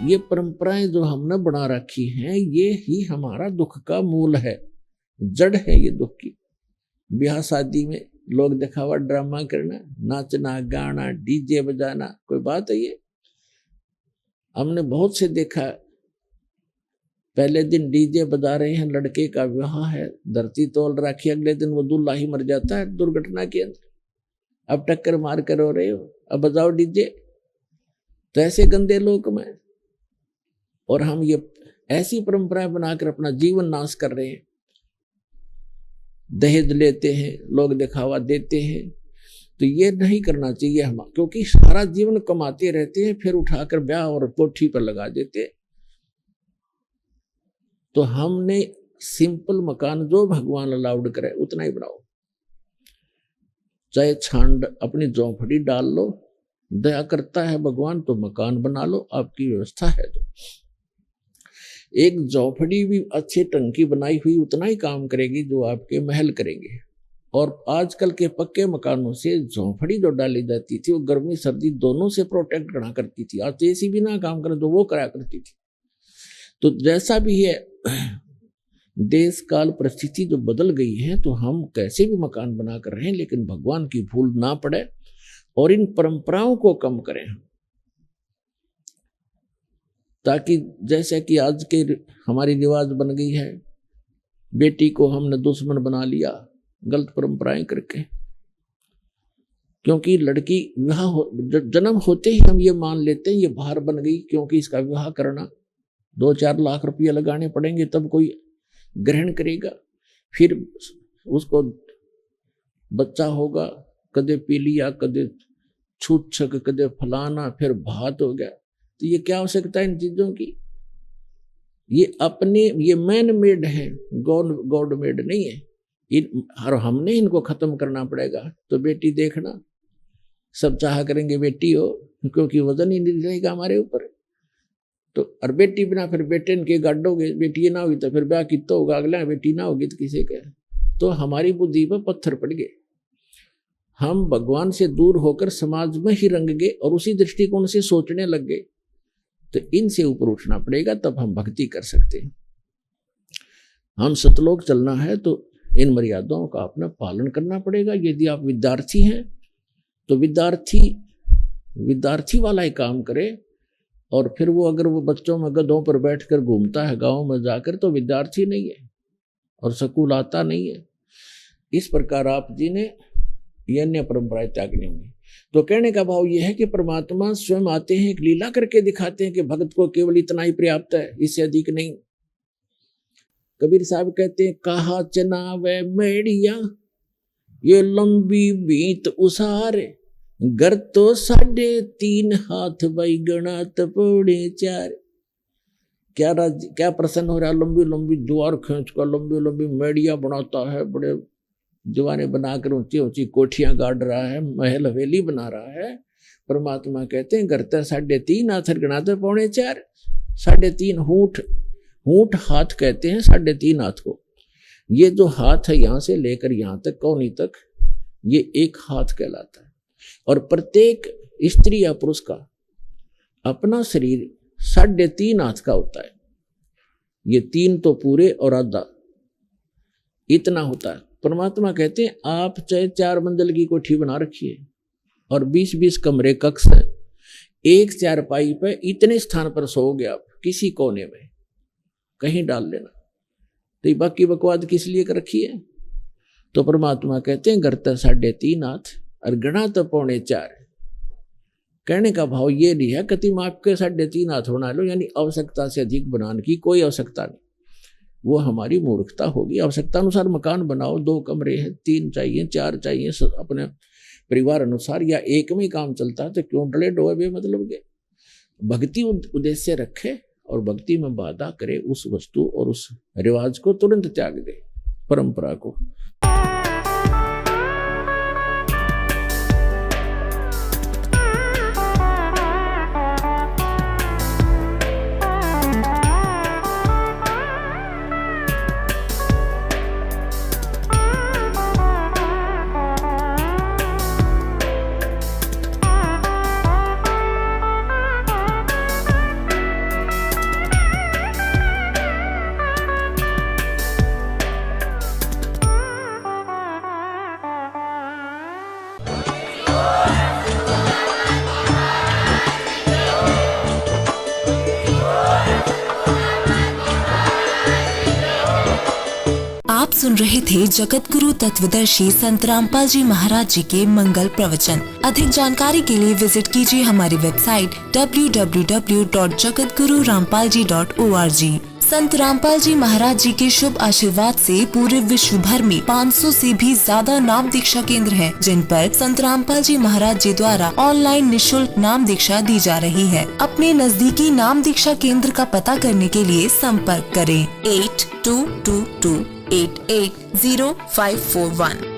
ये परंपराएं जो हमने बना रखी हैं, ये ही हमारा दुख का मूल है, जड़ है ये दुख की। ब्याह शादी में लोग दिखावा ड्रामा करना, नाचना गाना, डीजे बजाना, कोई बात है ये? हमने बहुत से देखा, पहले दिन डीजे बजा रहे हैं, लड़के का विवाह है, धरती तोल रखी, अगले दिन वो दूल्हा ही मर जाता है दुर्घटना के अंदर। अब टक्कर मार कर रो रहे हो, अब बजाओ डीजे। तो ऐसे गंदे लोक में, और हम ये ऐसी परंपराएं बनाकर अपना जीवन नाश कर रहे हैं। दहेज लेते हैं, लोग दिखावा देते हैं, तो ये नहीं करना चाहिए हम, क्योंकि सारा जीवन कमाते रहते हैं, फिर उठाकर ब्याह और कोठी पर लगा देते हैं। तो हमने सिंपल मकान जो भगवान अलाउड करे उतना ही बनाओ, चाहे छांड अपनी झोंपड़ी डाल लो, दया करता है भगवान तो मकान बना लो, आपकी व्यवस्था है तो। एक झोंपड़ी भी अच्छे ढंग की बनाई हुई उतना ही काम करेगी जो आपके महल करेंगे। और आजकल के पक्के मकानों से झोंपड़ी जो डाली जाती थी वो गर्मी सर्दी दोनों से प्रोटेक्ट करा करती थी। आज एसी भी ना काम करे तो वो करा करती थी। तो जैसा भी है, देश काल परिस्थिति जो बदल गई है, तो हम कैसे भी मकान बना कर रहे हैं, लेकिन भगवान की भूल ना पड़े और इन परंपराओं को कम करें, ताकि जैसे कि आज के हमारी रिवाज बन गई है, बेटी को हमने दुश्मन बना लिया गलत परंपराएं करके। क्योंकि लड़की विवाह जन्म होते ही हम ये मान लेते हैं ये बाहर बन गई, क्योंकि इसका विवाह करना 2-4 लाख रुपया लगाने पड़ेंगे तब कोई ग्रहण करेगा, फिर उसको बच्चा होगा, कदे पी लिया, कदे छूत छक, कदे फलाना, फिर भात हो गया। तो ये क्या आवश्यकता है इन चीजों की? ये अपने ये मैन मेड है, गॉड मेड नहीं है। और हमने इनको खत्म करना पड़ेगा। तो बेटी देखना, सब चाह करेंगे बेटी हो, क्योंकि वजन ही नहीं रहेगा हमारे ऊपर। तो और बेटी बिना फिर बेटे के गाडोगे, बेटी ना होगी तो फिर ब्याह कितना होगा, अगला बेटी ना होगी तो किसे क्या। तो हमारी बुद्धि पर पत्थर पड़ गए, हम भगवान से दूर होकर समाज में ही रंग गए और उसी दृष्टिकोण से सोचने लग गए। तो इनसे ऊपर उठना पड़ेगा, तब हम भक्ति कर सकते हैं। हम सतलोक चलना है तो इन मर्यादाओं का अपना पालन करना पड़ेगा। यदि आप विद्यार्थी हैं तो विद्यार्थी वाला ही काम करे, और फिर वो अगर वो बच्चों में गधों पर बैठकर घूमता है गांव में जाकर तो विद्यार्थी नहीं है और स्कूल आता नहीं है। इस प्रकार आप जी ने ये अन्य परंपराएं त्यागनी होंगी। तो कहने का भाव यह है कि परमात्मा स्वयं आते हैं, एक लीला करके दिखाते हैं कि भक्त को केवल इतना ही पर्याप्त है, इससे अधिक नहीं। कबीर साहब कहते हैं, कहा चनावे मेड़िया ये लंबी बीत उसारे, घर तो 3.5 हाथ भाई गणात पौड़े 4। क्या प्रसन्न हो रहा है? लंबी लंबी द्वार खींच कर लंबी लंबी मेड़िया बनाता है, बड़े दीवाने बनाकर ऊंची ऊंची कोठियां गाड़ रहा है, महल हवेली बना रहा है। परमात्मा कहते हैं, घर तो 3.5 हाथ गणाते पौड़े 4। 3.5 ऊंट हाथ कहते हैं 3.5 हाथ को। ये जो हाथ है यहाँ से लेकर यहाँ तक कौनी तक, ये एक हाथ कहलाता है। और प्रत्येक स्त्री या पुरुष का अपना शरीर 3.5 हाथ का होता है। ये 3 तो पूरे और आधा इतना होता है। परमात्मा कहते हैं, आप चाहे 4 मंजिल की कोठी बना रखिए और 20-20 कमरे कक्ष हैं, एक चारपाई पे इतने स्थान पर सोओगे आप, किसी कोने में कहीं डाल लेना। तो ये बाकी बकवाद किस लिए कर रखी है? तो परमात्मा कहते हैं, घर तो 3.5 हाथ और गणा तो 3.25। कहने का भाव ये नहीं है कति आपके 3.5 हाथ बना लो, यानी आवश्यकता से अधिक बनाने की कोई आवश्यकता नहीं, वो हमारी मूर्खता होगी। आवश्यकता अनुसार मकान बनाओ, 2 कमरे हैं, 3 चाहिए, 4 चाहिए, अपने परिवार अनुसार, या एक में ही काम चलता है तो क्यों डले डोए बेमतलब के। भक्ति उद्देश्य रखे और भक्ति में बाधा करे, उस वस्तु और उस रिवाज को तुरंत त्याग दे, परंपरा को। सुन रहे थे जगत गुरु तत्वदर्शी संत रामपाल जी महाराज जी के मंगल प्रवचन। अधिक जानकारी के लिए विजिट कीजिए हमारी वेबसाइट www.jagatgururampalji.org। संत रामपाल जी महाराज जी के शुभ आशीर्वाद से पूरे विश्व भर में 500 से भी ज्यादा नाम दीक्षा केंद्र हैं, जिन पर संत रामपाल जी महाराज जी द्वारा ऑनलाइन निशुल्क नाम दीक्षा दी जा रही है। अपने नजदीकी नाम दीक्षा केंद्र का पता करने के लिए संपर्क करें 8222880541।